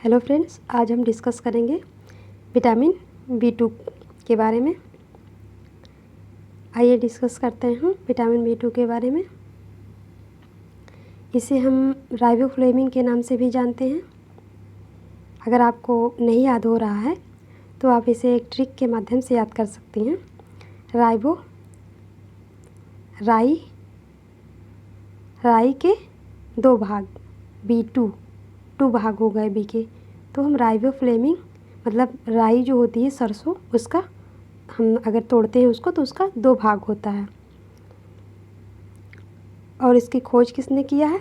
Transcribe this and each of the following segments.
Hello friends, आज हम discuss करेंगे विटामिन B2 के बारे में। आइए डिस्कस करते हैं हम विटामिन B2 के बारे में। इसे हम राइबोफ्लेविन के नाम से भी जानते हैं। अगर आपको नहीं याद हो रहा है तो आप इसे एक ट्रिक के माध्यम से याद कर सकती हैं। राई के 2 भाग, B2 2 भाग हो गए बी के, तो हम राइबोफ्लेविन मतलब राई जो होती है सरसों, उसका हम अगर तोड़ते हैं उसको तो उसका 2 भाग होता है। और इसकी खोज किसने किया है?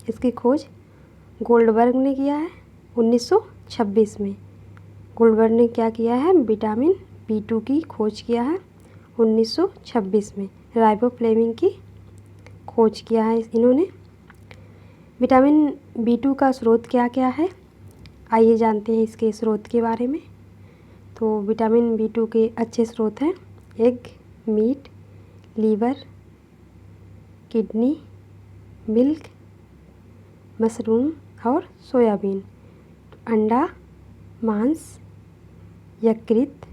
इसकी खोज गोल्डबर्ग ने किया है 1926 में। गोल्डबर्ग ने क्या किया है? विटामिन B2 की खोज किया है 1926 में। राइबोफ्लेविन की खोज किया है इन्होंने। विटामिन B2 का स्रोत क्या क्या है? आइए जानते हैं इसके स्रोत के बारे में। तो विटामिन B2 के अच्छे स्रोत हैं egg, meat, liver, kidney, milk, mushroom और सोयाबीन। अंडा, मांस, यकृत,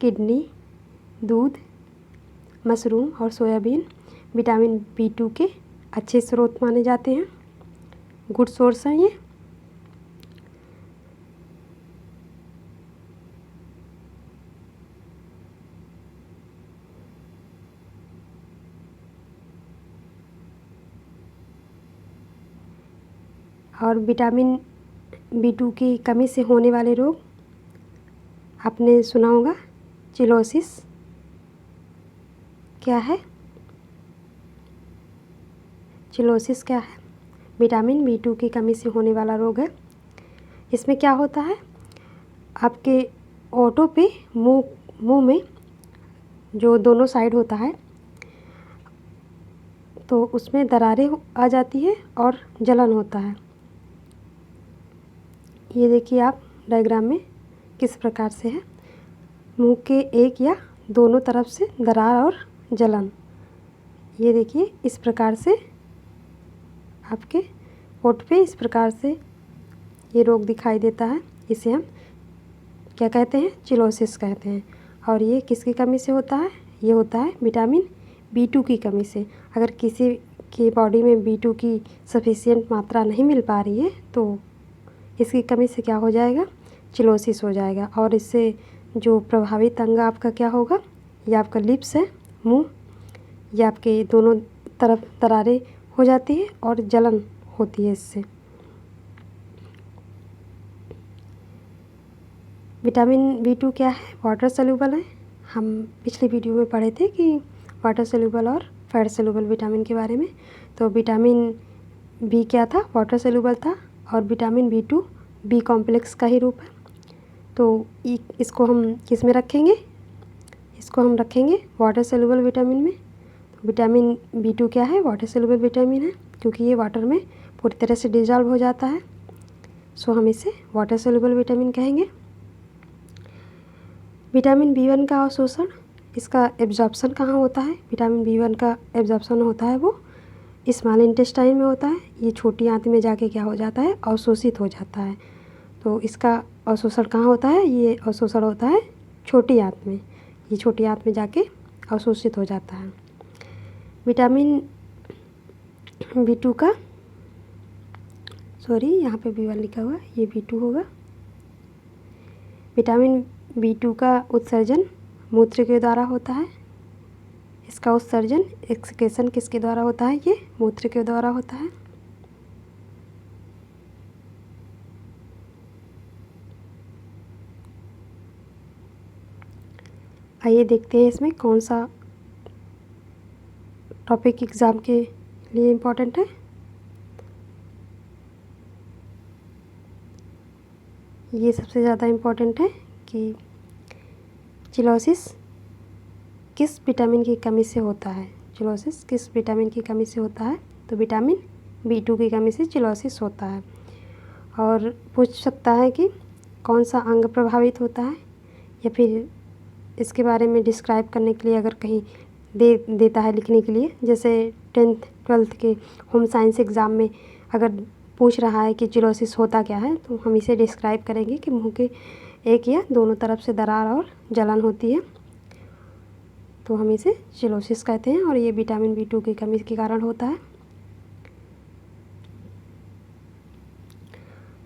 किडनी, दूध, मशरूम और सोयाबीन विटामिन B2 के अच्छे स्रोत माने जाते हैं। गुड सोर्स हैं ये। और विटामिन B2 की कमी से होने वाले रोग आपने सुना होगा, चिलोसिस। क्या है चिलोसिस? क्या है? विटामिन B2 की कमी से होने वाला रोग है। इसमें क्या होता है? आपके ओंठों पे मुंह में जो दोनों साइड होता है तो उसमें दरारें आ जाती है और जलन होता है। ये देखिए आप डायग्राम में किस प्रकार से है। मुंह के एक या दोनों तरफ से दरार और जलन। ये देखिए इस प्रकार से आपके होठ पे इस प्रकार से ये रोग दिखाई देता है। इसे हम क्या कहते हैं? चिलोसिस कहते हैं। और ये किसकी कमी से होता है? ये होता है विटामिन B2 की कमी से। अगर किसी की बॉडी में B2 की सफिशिएंट मात्रा नहीं मिल पा रही है तो इसकी कमी से क्या हो जाएगा? चिलोसिस हो जाएगा। और इससे जो प्रभावित अंग आपका क्या होगा? ये आपका लिप्स है, मुंह, ये आपके दोनों तरफ दरारें हो जाती है और जलन होती है इससे। विटामिन B2 क्या है? वाटर सॉल्युबल है। हम पिछले वीडियो में पढ़े थे कि वाटर सॉल्युबल और फैट सॉल्युबल विटामिन के बारे में। तो विटामिन B क्या था? वाटर सॉल्युबल था। और विटामिन B2 B कॉम्प्लेक्स का ही रूप है। तो इसको हम किस में रखेंगे? इसको हम रखेंगे वाटर सॉल्युबल विटामिन में। तो विटामिन B2 क्या है? वाटर सॉल्युबल विटामिन है, क्योंकि ये वाटर में पूरी तरह से डिजॉल्व हो जाता है। सो हम इसे वाटर सॉल्युबल विटामिन कहेंगे। विटामिन B1 का अवशोषण, इसका एब्जॉर्प्शन कहाँ होता है? विटामिन B1 का एब्जॉर्प्शन होता है वो स्मॉल इंटेस्टाइन में होता है। ये छोटी आंत में जाके क्या हो जाता है? अवशोषित हो जाता है। तो इसका अवशोषण कहाँ होता है? ये अवशोषण होता है छोटी आंत में। ये छोटी आंत में जाके अवशोषित हो जाता है। विटामिन B2 का यहाँ पे B1 लिखा हुआ है, ये B2 होगा। विटामिन B2 का उत्सर्जन मूत्र के द्वारा होता है। इसका उत्सर्जन एक्सक्रीशन किसके द्वारा होता है? ये मूत्र के द्वारा होता है। आइए देखते हैं इसमें कौन सा टॉपिक एग्ज़ाम के लिए इम्पोर्टेंट है। ये सबसे ज़्यादा इम्पोर्टेंट है कि चिलोसिस किस विटामिन की कमी से होता है? चिलोसिस किस विटामिन की कमी से होता है? तो विटामिन B2 की कमी से चिलोसिस होता है। और पूछ सकता है कि कौन सा अंग प्रभावित होता है, या फिर इसके बारे में डिस्क्राइब करने के लिए अगर कहीं देता है लिखने के लिए, जैसे 10th 12th के होम साइंस एग्ज़ाम में अगर पूछ रहा है कि चिलोसिस होता क्या है, तो हम इसे डिस्क्राइब करेंगे कि मुंह के एक या दोनों तरफ से दरार और जलन होती है, तो हम इसे चिलोसिस कहते हैं। और ये विटामिन B2 की कमी के कारण होता है।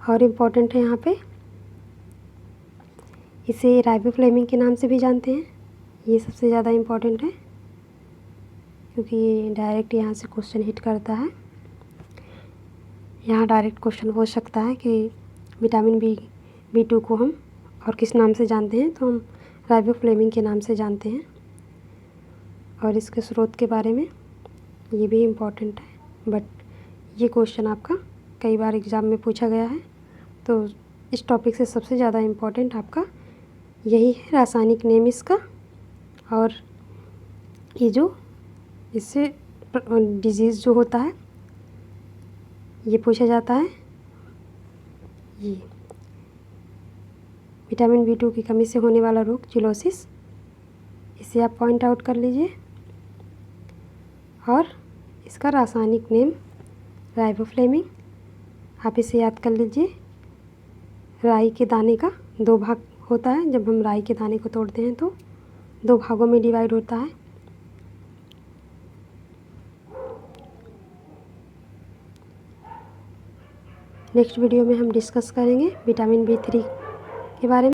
और इम्पॉर्टेंट है यहाँ पे, इसे राइबोफ्लेविन के नाम से भी जानते हैं। ये सबसे ज़्यादा इम्पॉर्टेंट है क्योंकि ये डायरेक्ट यहाँ से क्वेश्चन हिट करता है। यहाँ डायरेक्ट क्वेश्चन हो सकता है कि विटामिन B2 को हम और किस नाम से जानते हैं, तो हम राइबोफ्लेविन के नाम से जानते हैं। और इसके स्रोत के बारे में ये भी इम्पॉर्टेंट है, बट ये क्वेश्चन आपका कई बार एग्ज़ाम में पूछा गया है, तो इस टॉपिक से सबसे ज़्यादा इम्पॉर्टेंट आपका यही है, रासायनिक नेम इसका। और ये जो इससे डिजीज़ जो होता है ये पूछा जाता है, ये विटामिन B2 की कमी से होने वाला रोग चिलोसिस, इसे आप पॉइंट आउट कर लीजिए। और इसका रासायनिक नेम राइबोफ्लेविन, आप इसे याद कर लीजिए। राई के दाने का 2 भाग होता है, जब हम राई के दाने को तोड़ते हैं तो 2 भागों में डिवाइड होता है। नेक्स्ट वीडियो में हम डिस्कस करेंगे विटामिन B3 के बारे में।